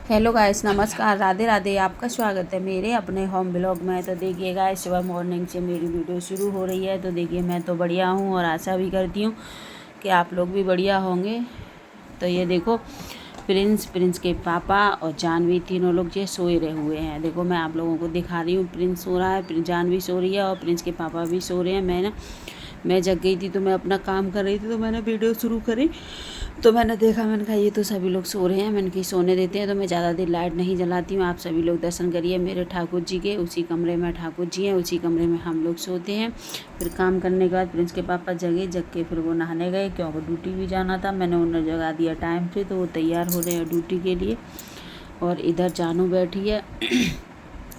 Hello guys, नमस्कार, राधे राधे। आपका स्वागत है मेरे अपने होम ब्लॉग में। तो देखिए गाइस, सुबह मॉर्निंग से मेरी वीडियो शुरू हो रही है। तो देखिए, मैं तो बढ़िया हूँ और आशा भी करती हूँ कि आप लोग भी बढ़िया होंगे। तो ये देखो, प्रिंस के पापा और जानवी तीनों लोग जो सोए रहे हुए हैं। देखो, मैं आप लोगों को दिखा रही हूँ। प्रिंस सो रहा है, जानवी सो रही है और प्रिंस के पापा भी सो रहे हैं। मैं जग गई थी तो मैं अपना काम कर रही थी, तो मैंने वीडियो शुरू करी। तो मैंने देखा, मैंने कहा ये तो सभी लोग सो रहे हैं, मैंने कहा सोने देते हैं। तो मैं ज़्यादा देर लाइट नहीं जलाती हूँ। आप सभी लोग दर्शन करिए मेरे ठाकुर जी के। उसी कमरे में ठाकुर जी हैं, उसी कमरे में हम लोग सोते हैं। फिर काम करने के बाद प्रिंस के पापा जग के फिर वो नहाने गए, क्योंकि ड्यूटी भी जाना था। मैंने उन्हें जगा दिया टाइम से, तो वो तैयार हो रहे हैं ड्यूटी के लिए। और इधर जानू बैठी है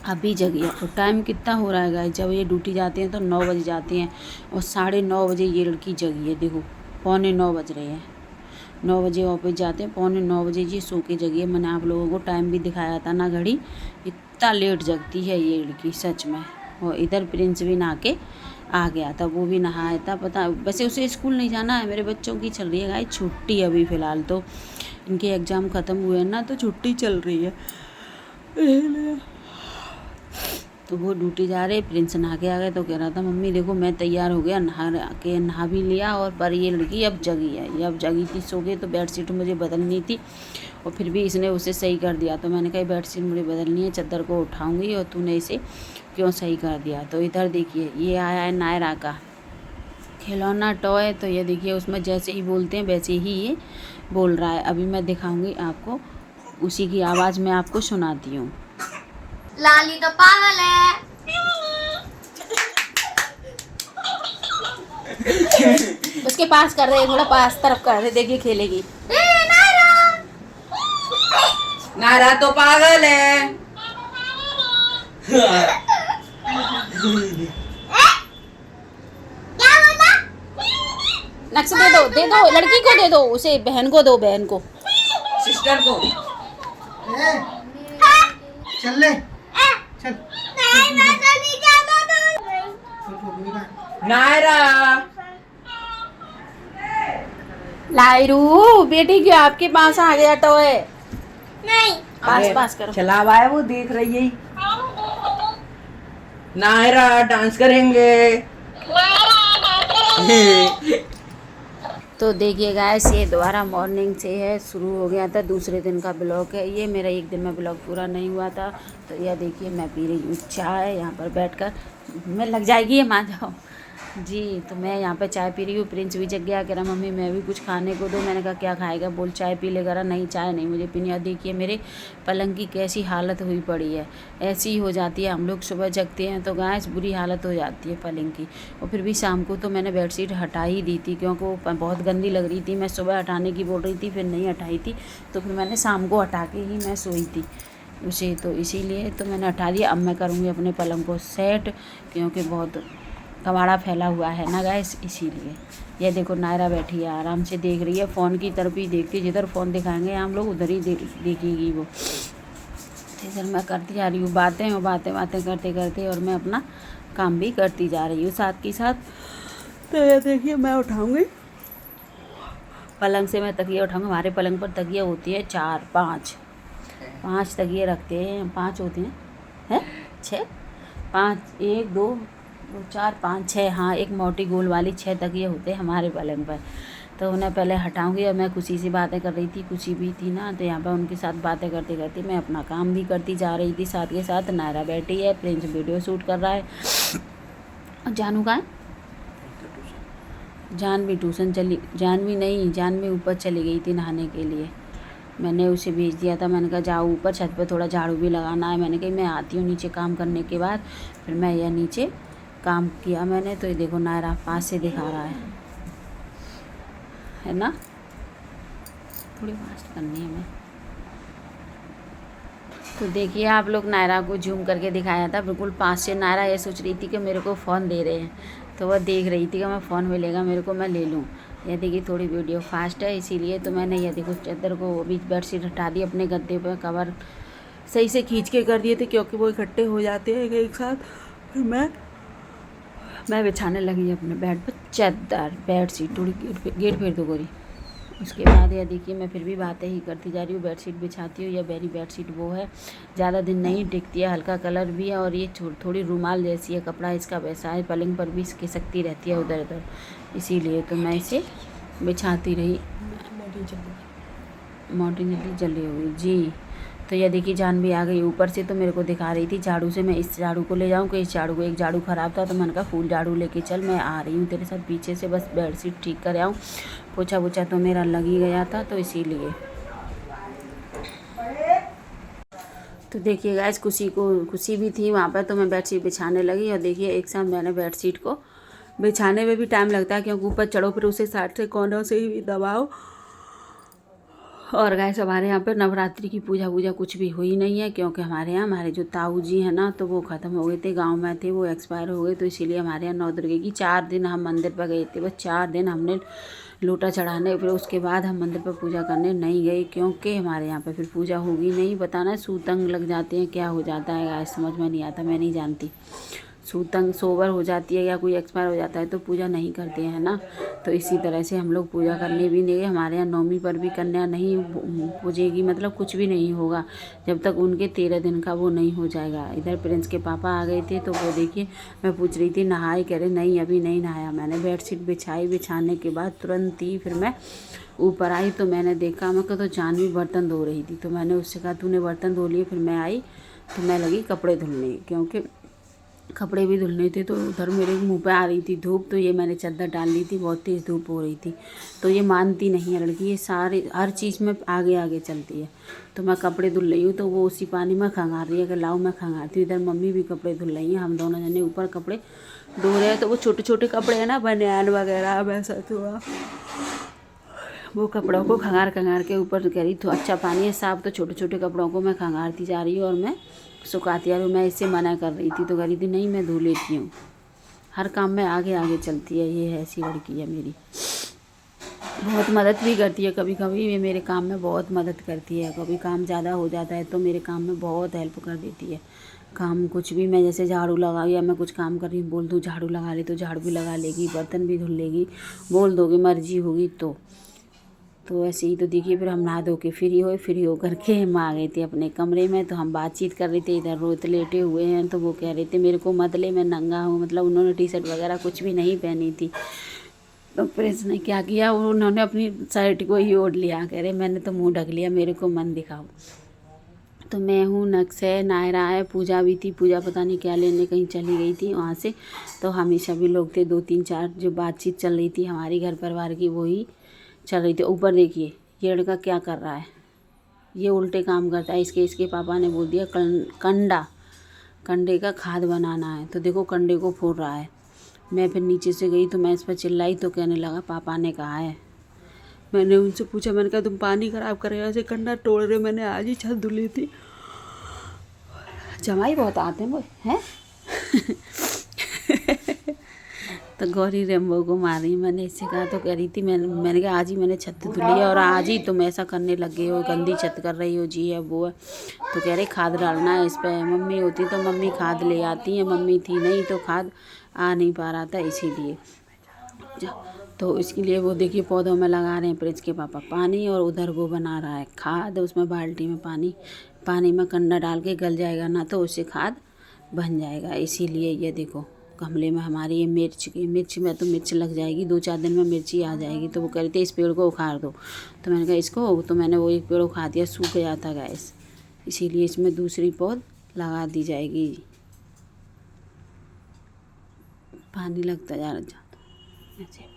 अभी जगी है। और टाइम कितना हो रहा है गाइस, जब ये ड्यूटी जाते हैं तो 9 बजे जाते हैं और 9:30 बजे ये लड़की जगी है। देखो, 8:45 बज रहे हैं। 9 बजे ऑफिस जाते हैं, 8:45 बजे ये सो के जगी है। मैंने आप लोगों को टाइम भी दिखाया था ना, घड़ी। इतना लेट जगती है ये लड़की सच में। और इधर प्रिंस भी नहा के आ गया था, वो भी नहाया था। पता वैसे उसे स्कूल नहीं जाना है। मेरे बच्चों की चल रही है गाइस छुट्टी अभी फ़िलहाल। तो इनके एग्ज़ाम ख़त्म हुए हैं ना, तो छुट्टी चल रही है। तो वो ड्यूटी जा रहे, प्रिंस नहा के आ गए। तो कह रहा था मम्मी देखो मैं तैयार हो गया, नहा भी लिया। और पर ये लड़की अब जगी है, ये अब जगी थी, सो गई। तो बेडशीट मुझे बदलनी थी और फिर भी इसने उसे सही कर दिया। तो मैंने कहा बेडशीट मुझे बदलनी है, चादर को उठाऊँगी और तूने इसे क्यों सही कर दिया। तो इधर देखिए, ये आया है नायरा का खिलौना टॉय। तो ये देखिए, उसमें जैसे ही बोलते हैं वैसे ही ये बोल रहा है। अभी मैं दिखाऊँगी आपको, उसी की आवाज़ मैं आपको सुनाती हूँ। लाली तो पागल है। उसके पास कर रहे, थोड़ा पास तरफ कर रहे, देखिए खेलेगी। नायरा तो पागल है। नक्श दे दो, लड़की को दे दो, उसे बहन को दो, बहन को, सिस्टर को। चल ले चल। नायरा लायरू बेटी क्यों आपके पास आ गया टॉय? नहीं पास करो। चला हुआ है, वो देख रही है। नायरा डांस करेंगे। तो देखिए गाइस, ये दोबारा मॉर्निंग से है, शुरू हो गया था, दूसरे दिन का ब्लॉग है ये। मेरा एक दिन में ब्लॉग पूरा नहीं हुआ था। तो यह देखिए, मैं पी रही हूँ चाय यहाँ पर बैठकर। मैं लग जाएगी ये, मान जाओ जी। तो मैं यहाँ पे चाय पी रही हूँ। प्रिंस भी जग गया, कह रहा मम्मी मैं भी कुछ खाने को दो। मैंने कहा क्या खाएगा, बोल चाय पी ले। करा नहीं, चाय नहीं मुझे पीनी। और देखिए मेरे पलंग की कैसी हालत हुई पड़ी है। ऐसी ही हो जाती है, हम लोग सुबह जगते हैं तो गैस बुरी हालत हो जाती है पलंग की। और फिर भी शाम को तो मैंने बेडशीट हटा ही दी थी, क्योंकि वो बहुत गंदी लग रही थी। मैं सुबह हटाने की बोल रही थी, फिर नहीं हटाई थी। तो फिर मैंने शाम को हटा के ही मैं सोई थी उसे, तो इसीलिए तो मैंने हटा दिया। अब मैं करूँगी अपने पलंग को सेट, क्योंकि बहुत कबाड़ा फैला हुआ है ना गैस, इसीलिए। ये देखो नायरा बैठी है, आराम से देख रही है, फ़ोन की तरफ ही देखती है। जिधर फ़ोन दिखाएंगे हम लोग उधर ही देखेगी वो। इधर मैं करती जा रही हूँ बातें, और बातें करते करते और मैं अपना काम भी करती जा रही हूँ साथ के साथ। तो ये देखिए, मैं उठाऊँगी पलंग से, मैं तकिया उठाऊँगी। हमारे पलंग पर तकिया होती है 4-5 तकिए रखते हैं। 5 होते हैं 6, 5, 1, 2, 4, 5, 6, हाँ, एक मोटी गोल वाली 6 तकिए होते हैं हमारे पलंग पर। तो उन्हें पहले हटाऊंगी। और मैं खुशी से बातें कर रही थी, खुशी भी थी ना, तो यहाँ पर उनके साथ बातें करते करते मैं अपना काम भी करती जा रही थी साथ के साथ। नायरा बैठी है, प्रिंस वीडियो शूट कर रहा है। और जानू का है, जानवी ट्यूशन चली, जानवी ऊपर चली गई थी नहाने के लिए। मैंने उसे भेज दिया था, मैंने कहा जाओ ऊपर छत पर, थोड़ा झाड़ू भी लगाना है। मैंने कहा मैं आती हूँ नीचे काम करने के बाद। फिर मैं यह नीचे काम किया मैंने। तो ये देखो नायरा पास से दिखा रहा है ना, थोड़ी फास्ट करनी है मैं। तो देखिए आप लोग, नायरा को जूम करके दिखाया था बिल्कुल पास से। नायरा ये सोच रही थी कि मेरे को फ़ोन दे रहे हैं, तो वह देख रही थी कि मैं फ़ोन मिलेगा मेरे को, मैं ले लूँ। यह देखिए थोड़ी वीडियो फास्ट है, इसीलिए तो मैंने यह देखो चादर को भी बेडशीट हटा दी अपने गद्दे पर, कवर सही से खींच के कर दिए थे, क्योंकि वो इकट्ठे हो जाते हैं एक साथ। फिर मैं बिछाने लगी अपने बेड पर चादर, बेडशीट। थोड़ी गेट फेर दो गोरी। उसके बाद यह देखिए मैं फिर भी बातें ही करती जा रही हूँ। बेडशीट बिछाती हूँ। यह मेरी बेडशीट वो है, ज़्यादा दिन नहीं टिकती है, हल्का कलर भी है और ये थोड़ी रुमाल जैसी है, कपड़ा इसका वैसा है, पलंग पर भी खिसकती रहती है उधर उधर, इसीलिए तो मैं इसे बिछाती रही। मोटी जल्दी जली हुई जी। तो यह देखिए जान भी आ गई ऊपर से, तो मेरे को दिखा रही थी झाड़ू से मैं इस झाड़ू को ले जाऊं कि इस झाड़ू को। एक झाड़ू ख़राब था तो मैंने कहा फुल झाड़ू लेके चल, मैं आ रही हूँ तेरे साथ पीछे से, बस बेडशीट ठीक कर आऊँ। पोछा वोछा तो मेरा लग ही गया था, तो इसीलिए। तो देखिए गाइस खुशी भी थी वहाँ पर, तो मैं बेडशीट बिछाने लगी। और देखिए एक साथ मैंने बेडशीट को बिछाने में भी टाइम लगता है, क्योंकि ऊपर चढ़ो फिर उसे साइड से कोनों से ही दबाओ। और गाइस हमारे यहाँ पर नवरात्रि की पूजा कुछ भी हुई नहीं है, क्योंकि हमारे यहाँ हमारे जो ताऊ जी हैं ना, तो वो ख़त्म हो गए थे, गांव में थे, वो एक्सपायर हो गए। तो इसीलिए हमारे यहाँ 9 दुर्गे की 4 दिन हम मंदिर पर गए थे, बस 4 दिन हमने लोटा चढ़ाने, फिर उसके बाद हम मंदिर पर पूजा करने नहीं गए, क्योंकि हमारे यहाँ पर फिर पूजा होगी नहीं। बताना सूतंग लग जाते हैं, क्या हो जाता है गाइस समझ में नहीं आता, मैं नहीं जानती। सूतंग सोवर हो जाती है या कोई एक्सपायर हो जाता है तो पूजा नहीं करते हैं ना। तो इसी तरह से हम लोग पूजा करने भी नहीं गए। हमारे यहाँ नौमी पर भी कन्या नहीं पूजेगी, मतलब कुछ भी नहीं होगा जब तक उनके 13 दिन का वो नहीं हो जाएगा। इधर प्रिंस के पापा आ गए थे, तो वो देखिए मैं पूछ रही थी नहाए, कह रहे नहीं अभी नहीं नहाया। मैंने बेडशीट बिछाई, बिछाने के बाद तुरंत ही फिर मैं ऊपर आई, तो मैंने देखा, मैं तो जानवी बर्तन धो रही थी, तो मैंने उससे कहा तूने बर्तन धो लिए। फिर मैं आई तो मैं लगी कपड़े धुलने, क्योंकि कपड़े भी धुलने थे। तो उधर मेरे मुंह पे आ रही थी धूप, तो ये मैंने चादर डाल ली थी, बहुत तेज़ धूप हो रही थी। तो ये मानती नहीं है लड़की, ये सारे हर चीज़ में आगे आगे चलती है। तो मैं कपड़े धुल रही हूँ तो वो उसी पानी में खंगार रही है कि लाओ मैं खंगारती हूँ। इधर मम्मी भी कपड़े धुल रही हैं, हम दोनों जने ऊपर कपड़े धो रहे हैं। तो वो छोटे छोटे कपड़े हैं ना, बनियान वगैरह वैसा, तो वो कपड़ों को खंगार के ऊपर कह रही तो अच्छा पानी है साफ, तो छोटे छोटे कपड़ों को मैं खंगारती जा रही हूँ और मैं सुखाती आ रही हूँ। मैं इससे मना कर रही थी, तो कह रही थी नहीं मैं धो लेती हूँ। हर काम में आगे आगे चलती है, ये ऐसी लड़की है मेरी। बहुत मदद भी करती है, कभी कभी ये मेरे काम में बहुत मदद करती है। कभी काम ज़्यादा हो जाता है तो मेरे काम में बहुत हेल्प कर देती है। काम कुछ भी, मैं जैसे झाड़ू लगा या मैं कुछ काम कर रही हूँ, बोल दूँ झाड़ू लगा ले तो झाड़ू भी लगा लेगी, बर्तन भी धुल लेगी, बोल दोगे मर्जी होगी तो ऐसे ही। तो देखिए फिर हम नहा धो के फ्री हो करके हम आ गए थे अपने कमरे में। तो हम बातचीत कर रहे थे, इधर रोहित लेटे हुए हैं, तो वो कह रहे थे मेरे को मत ले, मैं नंगा हूँ, मतलब उन्होंने टी शर्ट वगैरह कुछ भी नहीं पहनी थी। तो प्रिंस ने क्या किया, उन्होंने अपनी शर्ट को ही ओढ़ लिया, कह रहे मैंने तो मुँह ढक लिया, मेरे को मन दिखाओ। तो मैं हूँ, नक्स है, नायरा है, पूजा भी थी, पूजा पता नहीं क्या लेने कहीं चली गई थी वहाँ से। तो हम ही सभी लोग थे, 2-3-4 जो बातचीत चल रही थी हमारी घर परिवार की, वही चल रही थी। ऊपर देखिए ये लड़का क्या कर रहा है, ये उल्टे काम करता है। इसके पापा ने बोल दिया कंडे का खाद बनाना है, तो देखो कंडे को फोड़ रहा है। मैं फिर नीचे से गई तो मैं इस पर चिल्लाई, तो कहने लगा पापा ने कहा है। मैंने उनसे पूछा, मैंने कहा तुम पानी खराब कर रहे हो, ऐसे कंडा तोड़ रहे हो, मैंने आज ही छत धुली थी। जमाई बहुत आते हैं वो हैं तो गौरी रेम्बो को मारी, मैंने इससे कहा, तो कह रही थी मैंने कहा आज ही मैंने छत धुली है और आज ही तुम ऐसा करने लगे हो, गंदी छत कर रही हो, जी है वो है। तो कह रहे खाद डालना है इस पर, मम्मी होती तो मम्मी खाद ले आती है, मम्मी थी नहीं तो खाद आ नहीं पा रहा था, इसीलिए। तो इसके लिए वो देखिए पौधों में लगा रहे हैं प्रिंस के पापा पानी, और उधर वो बना रहा है खाद, उसमें बाल्टी में पानी में कंडा डाल के गल जाएगा ना, तो उससे खाद बन जाएगा। इसीलिए ये देखो गमले में हमारी ये मिर्च में तो मिर्च लग जाएगी, 2-4 दिन में मिर्ची आ जाएगी। तो वो कह रहे थे इस पेड़ को उखाड़ दो, तो मैंने कहा इसको, तो मैंने वो एक पेड़ उखाड़ दिया, सूख गया था गैस, इसीलिए इसमें दूसरी पौध लगा दी जाएगी। पानी लगता जा रहा ऐसे।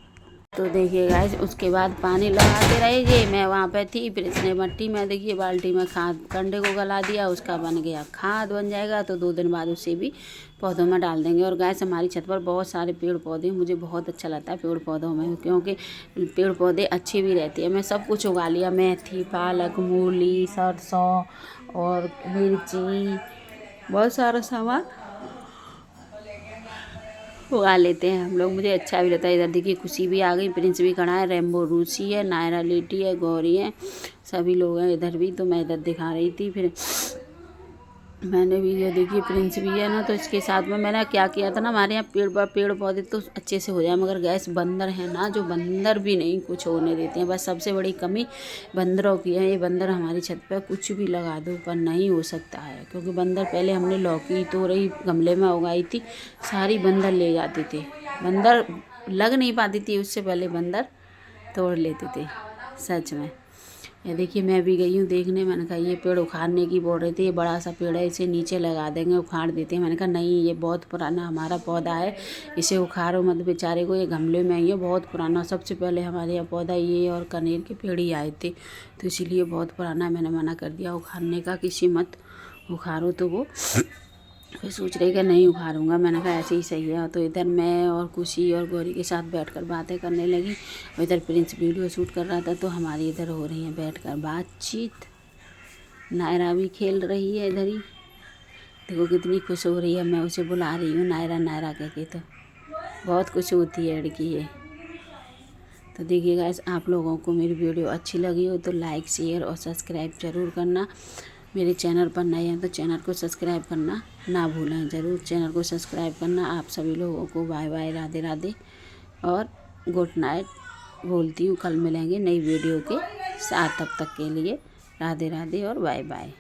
तो देखिए गाइस उसके बाद पानी लगाते रहेंगे। मैं वहाँ पे थी, फिर इसने मट्टी में देखिए बाल्टी में खाद कंडे को गला दिया, उसका बन गया खाद बन जाएगा। तो 2 दिन बाद उसे भी पौधों में डाल देंगे। और गाइस हमारी छत पर बहुत सारे पेड़ पौधे, मुझे बहुत अच्छा लगता है पेड़ पौधों में, क्योंकि पेड़ पौधे अच्छे भी रहते हैं। मैं सब कुछ उगा लिया, मेथी, पालक, मूली, सरसों और मिर्ची, बहुत सारा सामान उगा लेते हैं हम लोग, मुझे अच्छा भी लगता है। इधर देखिए खुशी भी आ गई, प्रिंस भी खड़ा है, रेम्बो रूसी है, नायरा लेटी है, गौरी है, सभी लोग हैं इधर भी। तो मैं इधर दिखा रही थी, फिर मैंने भी ये देखिए प्रिंस भी है ना, तो इसके साथ में मैंने क्या किया था ना, हमारे यहाँ पेड़ पौधे तो अच्छे से हो जाए, मगर गैस बंदर है ना, जो बंदर भी नहीं कुछ होने देते हैं। बस सबसे बड़ी कमी बंदरों की है। ये बंदर हमारी छत पर कुछ भी लगा दो पर नहीं हो सकता है, क्योंकि बंदर पहले हमने लौकी तोरई गमले में उगाई थी, सारी बंदर ले जाते थे। बंदर लग नहीं पाती थी, उससे पहले बंदर तोड़ लेते थे सच में। ये देखिए मैं भी गई हूँ देखने, मैंने कहा ये पेड़ उखाड़ने की बोल रहे थे, ये बड़ा सा पेड़ है, इसे नीचे लगा देंगे, उखाड़ देते हैं। मैंने कहा नहीं, ये बहुत पुराना हमारा पौधा है, इसे उखाड़ो मत बेचारे को, ये गमले में ये बहुत पुराना, सबसे पहले हमारे यहाँ पौधा ये और कनेर के पेड़ ही आए थे, तो इसीलिए बहुत पुराना। मैंने मना कर दिया उखाड़ने का, किसी मत उखाड़ो, तो वो फिर सोच रही कि नहीं उखाड़ूंगा। मैंने कहा ऐसे ही सही है। तो इधर मैं और खुशी और गौरी के साथ बैठकर बातें करने लगी, और इधर प्रिंस वीडियो शूट कर रहा था, तो हमारी इधर हो रही है बैठकर बातचीत। नायरा भी खेल रही है इधर ही, देखो कितनी खुश हो रही है, मैं उसे बुला रही हूँ नायरा नायरा कह के, तो बहुत खुश होती है लड़की ये। तो देखिए गाइस, आप लोगों को मेरी वीडियो अच्छी लगी हो तो लाइक शेयर और सब्सक्राइब ज़रूर करना। मेरे चैनल पर नए हैं तो चैनल को सब्सक्राइब करना ना भूलें, ज़रूर चैनल को सब्सक्राइब करना। आप सभी लोगों को बाय बाय, राधे राधे और गुड नाइट बोलती हूँ। कल मिलेंगे नई वीडियो के साथ, तब तक के लिए राधे राधे और बाय बाय।